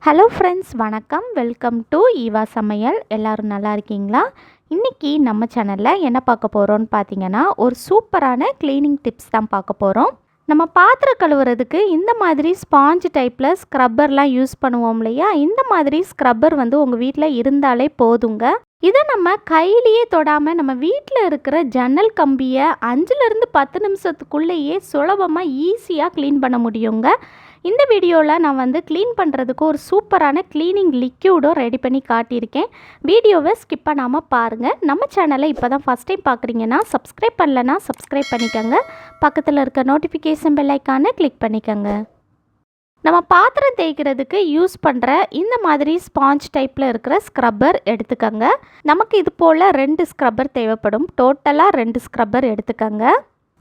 Hello friends, வணக்கம். Welcome to Eva சமையல். எல்லோரும் நல்லா இருக்கீங்களா? இன்றைக்கி நம்ம சேனலில் என்ன பார்க்க போகிறோன்னு பார்த்தீங்கன்னா, ஒரு சூப்பரான க்ளீனிங் டிப்ஸ் தான் பார்க்க போகிறோம். நம்ம பாத்திரம் கழுவுறதுக்கு இந்த மாதிரி ஸ்பாஞ்ச் டைப்பில் ஸ்க்ரப்பர்லாம் யூஸ் பண்ணுவோம் இல்லையா? இந்த மாதிரி ஸ்க்ரப்பர் உங்கள் வீட்டில் இருந்தாலே போதுங்க. இதை நம்ம கையிலேயே தொடாமல் நம்ம வீட்டில் இருக்கிற ஜன்னல் கம்பியை 5லேருந்து 10 நிமிஷத்துக்குள்ளேயே சுலபமாக ஈஸியாக க்ளீன் பண்ண முடியுங்க. இந்த வீடியோவில் நான் க்ளீன் பண்ணுறதுக்கு ஒரு சூப்பரான க்ளீனிங் லிக்யூடும் ரெடி பண்ணி காட்டியிருக்கேன். வீடியோவை ஸ்கிப் பண்ணாமல் பாருங்கள். நம்ம சேனலை இப்போ தான் ஃபஸ்ட் டைம் பார்க்குறீங்கன்னா சப்ஸ்கிரைப் பண்ணலன்னா சப்ஸ்கிரைப் பண்ணிக்கோங்க. பக்கத்தில் இருக்க நோட்டிஃபிகேஷன் பெல் ஐக்கானை கிளிக் பண்ணிக்கோங்க. நம்ம பாத்திரம் தேய்க்கிறதுக்கு யூஸ் பண்ணுற இந்த மாதிரி ஸ்பாஞ்ச் டைப்பில் இருக்கிற ஸ்க்ரப்பர் எடுத்துக்கோங்க. நமக்கு இது போல் 2 ஸ்க்ரப்பர் தேவைப்படும். டோட்டலாக 2 ஸ்க்ரப்பர் எடுத்துக்கோங்க.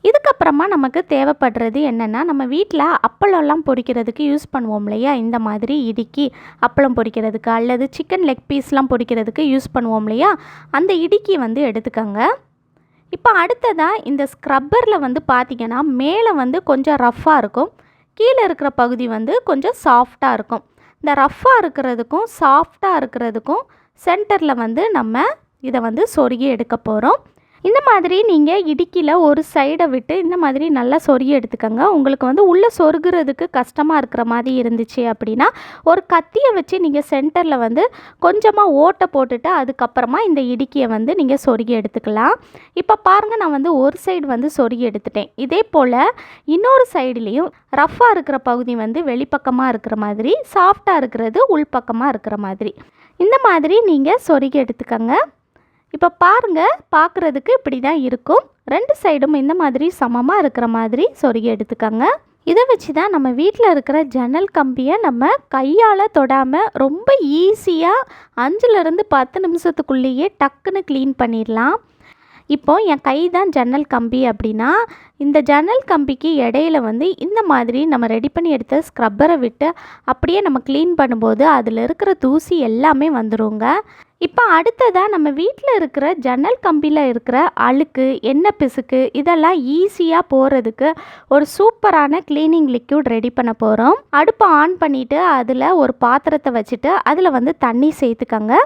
இதுக்கப்புறமா நமக்கு தேவைப்படுறது என்னென்னா, நம்ம வீட்டில் அப்பளம்லாம் பொரிக்கிறதுக்கு யூஸ் பண்ணுவோம் இல்லையா? இந்த மாதிரி இடுக்கி அப்பளம் பொரிக்கிறதுக்கு அல்லது சிக்கன் லெக் பீஸ்லாம் பொரிக்கிறதுக்கு யூஸ் பண்ணுவோம் இல்லையா? அந்த இடுக்கி எடுத்துக்கோங்க. இப்போ அடுத்ததாக இந்த ஸ்க்ரப்பரில் பார்த்திங்கன்னா, மேலே கொஞ்சம் ரஃப்பாக இருக்கும், கீழே இருக்கிற பகுதி கொஞ்சம் சாஃப்டாக இருக்கும். இந்த ரஃப்பாக இருக்கிறதுக்கும் சாஃப்டாக இருக்கிறதுக்கும் சென்டரில் நம்ம இதை சொருகி எடுக்க போகிறோம். இந்த மாதிரி நீங்கள் இடுக்கியில் ஒரு சைடை விட்டு இந்த மாதிரி நல்லா சொருகி எடுத்துக்கோங்க. உங்களுக்கு உள்ளே சொருகிறதுக்கு கஷ்டமாக இருக்கிற மாதிரி இருந்துச்சு அப்படின்னா, ஒரு கத்தியை வச்சு நீங்கள் சென்டரில் கொஞ்சமாக ஓட்டை போட்டுட்டு அதுக்கப்புறமா இந்த இடுக்கியை நீங்கள் சொருகி எடுத்துக்கலாம். இப்போ பாருங்கள், நான் ஒரு சைடு சொருகி எடுத்துட்டேன். இதே போல் இன்னொரு சைடுலேயும் ரஃப்பாக இருக்கிற பகுதி வெளிப்பக்கமாக இருக்கிற மாதிரி, சாஃப்டாக இருக்கிறது உள்பக்கமாக இருக்கிற மாதிரி, இந்த மாதிரி நீங்கள் சொருகி எடுத்துக்கோங்க. இப்போ பாருங்கள், பார்க்குறதுக்கு இப்படி தான் இருக்கும். 2 சைடும் இந்த மாதிரி சமமாக இருக்கிற மாதிரி சொருகி எடுத்துக்கோங்க. இதை வச்சு தான் நம்ம வீட்டில் இருக்கிற ஜன்னல் கம்பியை நம்ம கையால் தொடாமல் ரொம்ப ஈஸியாக 5லேருந்து 10 நிமிஷத்துக்குள்ளேயே டக்குன்னு க்ளீன் பண்ணிடலாம். இப்போது என் கை தான் ஜன்னல் கம்பி அப்படின்னா, இந்த ஜன்னல் கம்பிக்கு இடையில இந்த மாதிரி நம்ம ரெடி பண்ணி எடுத்த ஸ்க்ரப்பரை விட்டு அப்படியே நம்ம க்ளீன் பண்ணும்போது அதில் இருக்கிற தூசி எல்லாமே வந்துருங்க. இப்போ அடுத்ததாக நம்ம வீட்டில் இருக்கிற ஜன்னல் கம்பியில் இருக்கிற அழுக்கு, எண்ணெய் பிசுக்கு இதெல்லாம் ஈஸியாக போகிறதுக்கு ஒரு சூப்பரான க்ளீனிங் லிக்யூட் ரெடி பண்ண போகிறோம். அடுப்பை ஆன் பண்ணிவிட்டு அதில் ஒரு பாத்திரத்தை வச்சுட்டு அதில் தண்ணி சேர்த்துக்கங்க.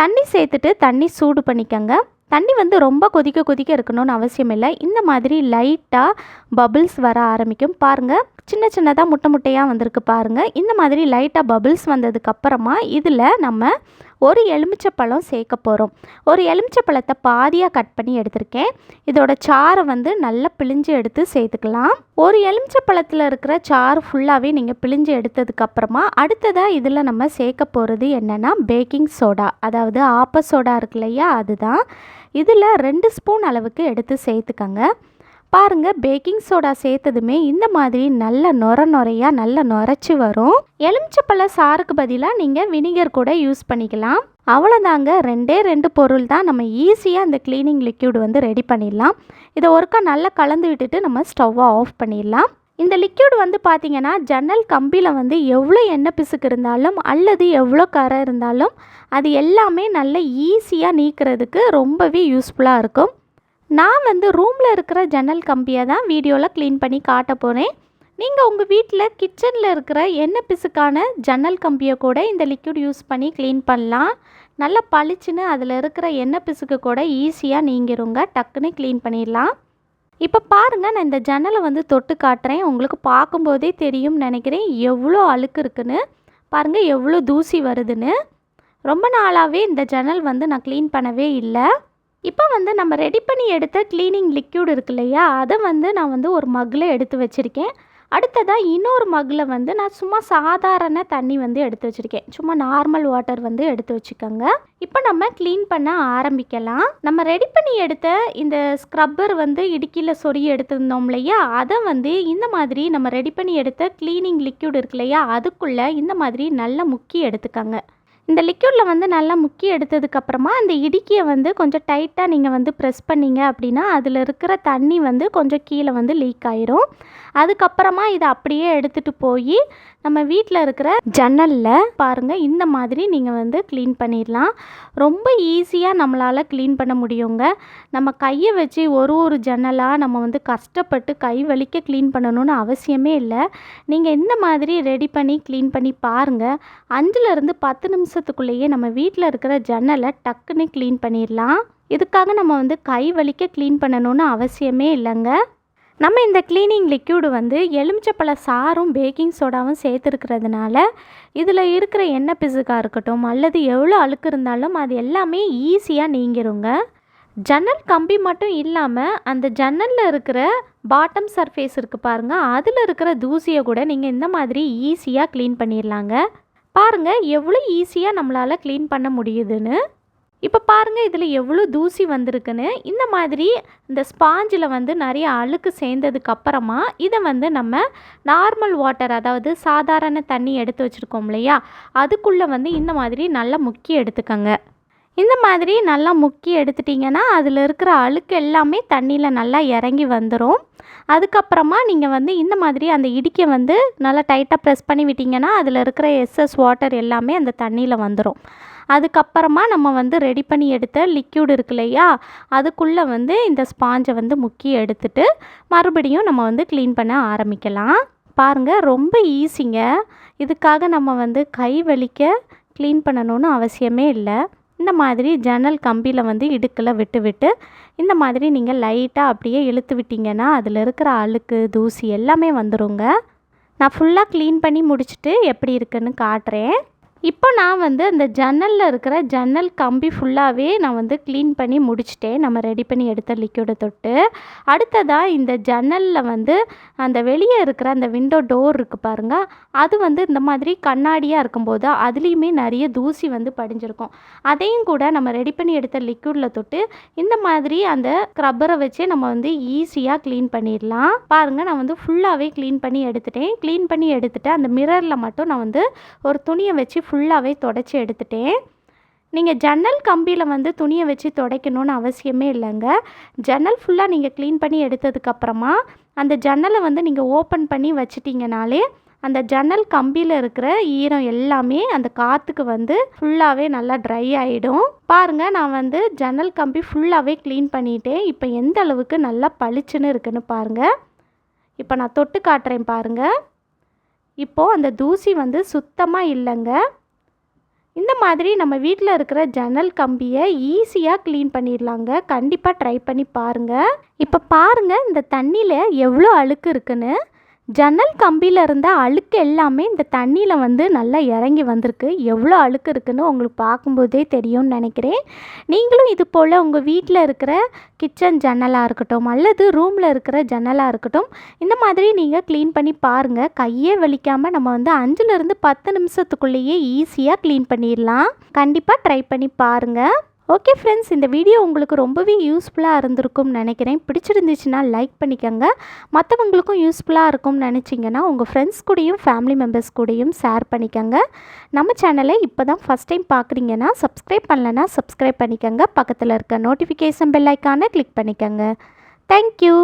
தண்ணி சேர்த்துட்டு தண்ணி சூடு பண்ணிக்கங்க. தண்ணி ரொம்ப கொதிக்க இருக்கணும்னு அவசியம் இல்லை. இந்த மாதிரி லைட்டாக பபிள்ஸ் வர ஆரம்பிக்கும். பாருங்கள், சின்ன சின்னதாக முட்டையாக வந்திருக்கு பாருங்கள். இந்த மாதிரி லைட்டாக பபிள்ஸ் வந்ததுக்கப்புறமா இதில் நம்ம ஒரு எலுமிச்சப்பழம் சேர்க்க போகிறோம். ஒரு எலுமிச்சப்பழத்தை பாதியாக கட் பண்ணி எடுத்திருக்கேன். இதோட சாறை நல்லா பிழிஞ்சு எடுத்து சேர்த்துக்கலாம். ஒரு எலுமிச்சப்பழத்தில் இருக்கிற சாறு ஃபுல்லாகவே நீங்கள் பிழிஞ்சு எடுத்ததுக்கப்புறமா அடுத்ததாக இதில் நம்ம சேர்க்க போகிறது என்னென்னா, பேக்கிங் சோடா, அதாவது ஆப்ப சோடா இருக்கு இல்லையா? அதுதான். இதில் 2 ஸ்பூன் அளவுக்கு எடுத்து சேர்த்துக்கங்க. பாருங்கள், பேக்கிங் சோடா சேர்த்ததுமே இந்த மாதிரி நல்ல நுரையாக நல்லா நுரைச்சி வரும். எலுமிச்சப்பழ சாருக்கு பதிலாக நீங்கள் வினிகர் கூட யூஸ் பண்ணிக்கலாம். அவ்வளோதாங்க, 2 பொருள் தான். நம்ம ஈஸியாக இந்த க்ளீனிங் லிக்யூட் ரெடி பண்ணிடலாம். இதை ஒருக்கா நல்லா கலந்து விட்டுட்டு நம்ம ஸ்டவ்வை ஆஃப் பண்ணிடலாம். இந்த லிக்யூட் பார்த்திங்கன்னா, ஜன்னல் கம்பியில் எவ்வளோ எண்ணெய் பிசுக்கு இருந்தாலும் அல்லது எவ்வளோ கரை இருந்தாலும் அது எல்லாமே நல்ல ஈஸியாக நீக்கிறதுக்கு ரொம்பவே யூஸ்ஃபுல்லாக இருக்கும். நான் ரூமில் இருக்கிற ஜன்னல் கம்பியை தான் வீடியோவில் க்ளீன் பண்ணி காட்ட போகிறேன். நீங்கள் உங்கள் வீட்டில் கிச்சனில் இருக்கிற எண்ணெய் பிசுக்கான ஜன்னல் கம்பியை கூட இந்த லிக்யூட் யூஸ் பண்ணி க்ளீன் பண்ணலாம். நல்லா பளிச்சுன்னு அதில் இருக்கிற எண்ணெய் பிசுக்கு கூட ஈஸியாக நீங்கிருங்க. டக்குன்னு க்ளீன் பண்ணிடலாம். இப்போ பாருங்கள், நான் இந்த ஜன்னலை தொட்டு காட்டுறேன். உங்களுக்கு பார்க்கும்போதே தெரியும் நினைக்கிறேன் எவ்வளோ அழுக்கு இருக்குன்னு. பாருங்கள் எவ்வளோ தூசி வருதுன்னு. ரொம்ப நாளாகவே இந்த ஜன்னல் நான் க்ளீன் பண்ணவே இல்லை. இப்போ நம்ம ரெடி பண்ணி எடுத்த க்ளீனிங் லிக்யூட் இருக்கு இல்லையா? அதை நான் ஒரு மக்கில் எடுத்து வச்சுருக்கேன். அடுத்ததாக இன்னொரு மக்கில் நான் சும்மா சாதாரண தண்ணி எடுத்து வச்சுருக்கேன். சும்மா நார்மல் வாட்டர் எடுத்து வச்சுக்கோங்க. இப்போ நம்ம க்ளீன் பண்ண ஆரம்பிக்கலாம். நம்ம ரெடி பண்ணி எடுத்த இந்த ஸ்க்ரப்பர் இடுக்கியில் சொருகி எடுத்திருந்தோம் இல்லையா? அதை இந்த மாதிரி நம்ம ரெடி பண்ணி எடுத்த க்ளீனிங் லிக்யூட் இருக்கு இல்லையா? அதுக்குள்ளே இந்த மாதிரி நல்லா முக்கி எடுத்துக்கோங்க. இந்த லிக்யூடில் நல்லா முக்கி எடுத்ததுக்கப்புறமா அந்த இடுக்கியை கொஞ்சம் டைட்டாக நீங்கள் ப்ரெஸ் பண்ணிங்க அப்படின்னா அதில் இருக்கிற தண்ணி கொஞ்சம் கீழே லீக் ஆயிரும். அதுக்கப்புறமா இதை அப்படியே எடுத்துகிட்டு போய் நம்ம வீட்டில் இருக்கிற ஜன்னலில் பாருங்கள் இந்த மாதிரி நீங்கள் வந்து க்ளீன் பண்ணிடலாம். ரொம்ப ஈஸியாக நம்மளால் க்ளீன் பண்ண முடியுங்க. நம்ம கையை வச்சு ஒரு ஜன்னலாக நம்ம வந்து கஷ்டப்பட்டு கை வலிக்க க்ளீன் பண்ணணும்னு அவசியமே இல்லை. நீங்கள் இந்த மாதிரி ரெடி பண்ணி க்ளீன் பண்ணி பாருங்கள். 5லேருந்து 10 நிமிஷத்துக்குள்ளேயே நம்ம வீட்டில் இருக்கிற ஜன்னலை டக்குன்னு க்ளீன் பண்ணிடலாம். இதுக்காக நம்ம வந்து கை வலிக்க க்ளீன் பண்ணணும்னு அவசியமே இல்லைங்க. நம்ம இந்த க்ளீனிங் லிக்யூடு வந்து எலுமிச்சப்பழ சாறும் பேக்கிங் சோடாவும் சேர்த்துருக்கிறதுனால இதில் இருக்கிற எண்ணெய் பிசுக்காக இருக்கட்டும் அல்லது எவ்வளோ அழுக்கு இருந்தாலும் அது எல்லாமே ஈஸியாக நீங்கிருங்க. ஜன்னல் கம்பி மட்டும் இல்லாமல் அந்த ஜன்னலில் இருக்கிற பாட்டம் சர்ஃபேஸ் இருக்குது பாருங்கள், அதில் இருக்கிற தூசியை கூட நீங்கள் இந்த மாதிரி ஈஸியாக க்ளீன் பண்ணிடலாங்க. பாருங்கள் எவ்வளோ ஈஸியாக நம்மளால் க்ளீன் பண்ண முடியுதுன்னு. இப்போ பாருங்கள் இதில் எவ்வளோ தூசி வந்திருக்குன்னு. இந்த மாதிரி இந்த ஸ்பாஞ்சில் வந்து நிறைய அழுக்கு சேர்ந்ததுக்கப்புறமா இதை வந்து நம்ம நார்மல் வாட்டர், அதாவது சாதாரண தண்ணி எடுத்து வச்சுருக்கோம் இல்லையா, அதுக்குள்ளே வந்து இந்த மாதிரி நல்லா முக்கி எடுத்துக்கோங்க. இந்த மாதிரி நல்லா முக்கி எடுத்துட்டிங்கன்னா அதில் இருக்கிற அழுக்கு எல்லாமே தண்ணியில் நல்லா இறங்கி வந்துடும். அதுக்கப்புறமா நீங்கள் வந்து இந்த மாதிரி அந்த இடிக்கை வந்து நல்லா டைட்டாக ப்ரெஸ் பண்ணி விட்டிங்கன்னா அதில் இருக்கிற எஸ்எஸ் வாட்டர் எல்லாமே அந்த தண்ணியில் வந்துடும். அதுக்கப்புறமா நம்ம வந்து ரெடி பண்ணி எடுத்த லிக்யூட் இருக்கு இல்லையா, அதுக்குள்ளே வந்து இந்த ஸ்பாஞ்சை வந்து முக்கி எடுத்துட்டு மறுபடியும் நம்ம வந்து க்ளீன் பண்ண ஆரம்பிக்கலாம். பாருங்கள் ரொம்ப ஈஸிங்க. இதுக்காக நம்ம வந்து கை வலிக்க க்ளீன் பண்ணணும்னு அவசியமே இல்லை. இந்த மாதிரி ஜன்னல் கம்பியில் வந்து இடுக்கில் விட்டு இந்த மாதிரி நீங்கள் லைட்டாக அப்படியே இழுத்து விட்டிங்கன்னா அதில் இருக்கிற அழுக்கு தூசி எல்லாமே வந்துடுங்க. நான் ஃபுல்லாக க்ளீன் பண்ணி முடிச்சுட்டு எப்படி இருக்குன்னு காட்டுறேன். இப்போ நான் வந்து அந்த ஜன்னலில் இருக்கிற ஜன்னல் கம்பி ஃபுல்லாகவே நான் வந்து க்ளீன் பண்ணி முடிச்சிட்டேன், நம்ம ரெடி பண்ணி எடுத்த லிக்யூடை தொட்டு. அடுத்ததாக இந்த ஜன்னலில் வந்து அந்த வெளியே இருக்கிற அந்த விண்டோ டோர் இருக்குது பாருங்கள், அது வந்து இந்த மாதிரி கண்ணாடியாக இருக்கும்போது அதுலேயுமே நிறைய தூசி வந்து படிஞ்சிருக்கும். அதையும் கூட நம்ம ரெடி பண்ணி எடுத்த லிக்யூடில் தொட்டு இந்த மாதிரி அந்த ஸ்க்ரப்பரை வச்சு நம்ம வந்து ஈஸியாக க்ளீன் பண்ணிடலாம். பாருங்கள் நான் வந்து ஃபுல்லாகவே க்ளீன் பண்ணி எடுத்துட்டேன். க்ளீன் பண்ணி எடுத்துகிட்டு அந்த மிரரில் மட்டும் நான் வந்து ஒரு துணியை வச்சு ஃபுல்லாகவே தொடச்சி எடுத்துட்டேன். நீங்கள் ஜன்னல் கம்பியில் வந்து துணியை வச்சு துடைக்கணும்னு அவசியமே இல்லைங்க. ஜன்னல் ஃபுல்லாக நீங்கள் க்ளீன் பண்ணி எடுத்ததுக்கப்புறமா அந்த ஜன்னலை வந்து நீங்கள் ஓப்பன் பண்ணி வச்சிட்டிங்கனாலே அந்த ஜன்னல் கம்பியில் இருக்கிற ஈரம் எல்லாமே அந்த காற்றுக்கு வந்து ஃபுல்லாகவே நல்லா ட்ரை ஆகிடும். பாருங்கள் நான் வந்து ஜன்னல் கம்பி ஃபுல்லாகவே க்ளீன் பண்ணிட்டேன். இப்போ எந்த அளவுக்கு நல்லா பளிச்சுன்னு இருக்குன்னு பாருங்கள். இப்போ நான் தொட்டு காட்டுறேன் பாருங்கள். இப்போது அந்த தூசி வந்து சுத்தமாக இல்லைங்க. இந்த மாதிரி நம்ம வீட்டில் இருக்கிற ஜன்னல் கம்பியை ஈஸியாக க்ளீன் பண்ணிடலாங்க. கண்டிப்பாக ட்ரை பண்ணி பாருங்கள். இப்போ பாருங்கள் இந்த தண்ணியில் எவ்வளோ அழுக்கு இருக்குன்னு. ஜன்னல் கம்பியில் இருந்த அழுக்கு எல்லாமே இந்த தண்ணியில் வந்து நல்லா இறங்கி வந்திருக்கு. எவ்வளோ அழுக்கு இருக்குன்னு உங்களுக்கு பார்க்கும்போதே தெரியும்னு நினைக்கிறேன். நீங்களும் இது போல் உங்கள் வீட்டில் இருக்கிற கிச்சன் ஜன்னலாக இருக்கட்டும் அல்லது ரூமில் இருக்கிற ஜன்னலாக இருக்கட்டும் இந்த மாதிரி நீங்கள் க்ளீன் பண்ணி பாருங்கள். கையே வலிக்காமல் நம்ம வந்து 5லேருந்து 10 நிமிஷத்துக்குள்ளேயே ஈஸியாக க்ளீன் பண்ணிடலாம். கண்டிப்பாக ட்ரை பண்ணி பாருங்கள். ஓகே ஃப்ரெண்ட்ஸ், இந்த வீடியோ உங்களுக்கு ரொம்பவே யூஸ்ஃபுல்லாக இருந்திருக்கும்னு நினைக்கிறேன். பிடிச்சிருந்துச்சுன்னா லைக் பண்ணிக்கோங்க. மற்றவங்களுக்கும் யூஸ்ஃபுல்லாக இருக்கும்னு நினச்சிங்கன்னா உங்கள் ஃப்ரெண்ட்ஸ் கூடயும் ஃபேமிலி மெம்பர்ஸ் கூடயும் ஷேர் பண்ணிக்கோங்க. நம்ம சேனலை இப்போ தான் ஃபஸ்ட் டைம் பார்க்குறீங்கன்னா சப்ஸ்கிரைப் பண்ணலைன்னா சப்ஸ்கிரைப் பண்ணிக்கோங்க. பக்கத்தில் இருக்க நோட்டிஃபிகேஷன் பெல் ஐக்கானை கிளிக் பண்ணிக்கோங்க. தேங்க்யூ.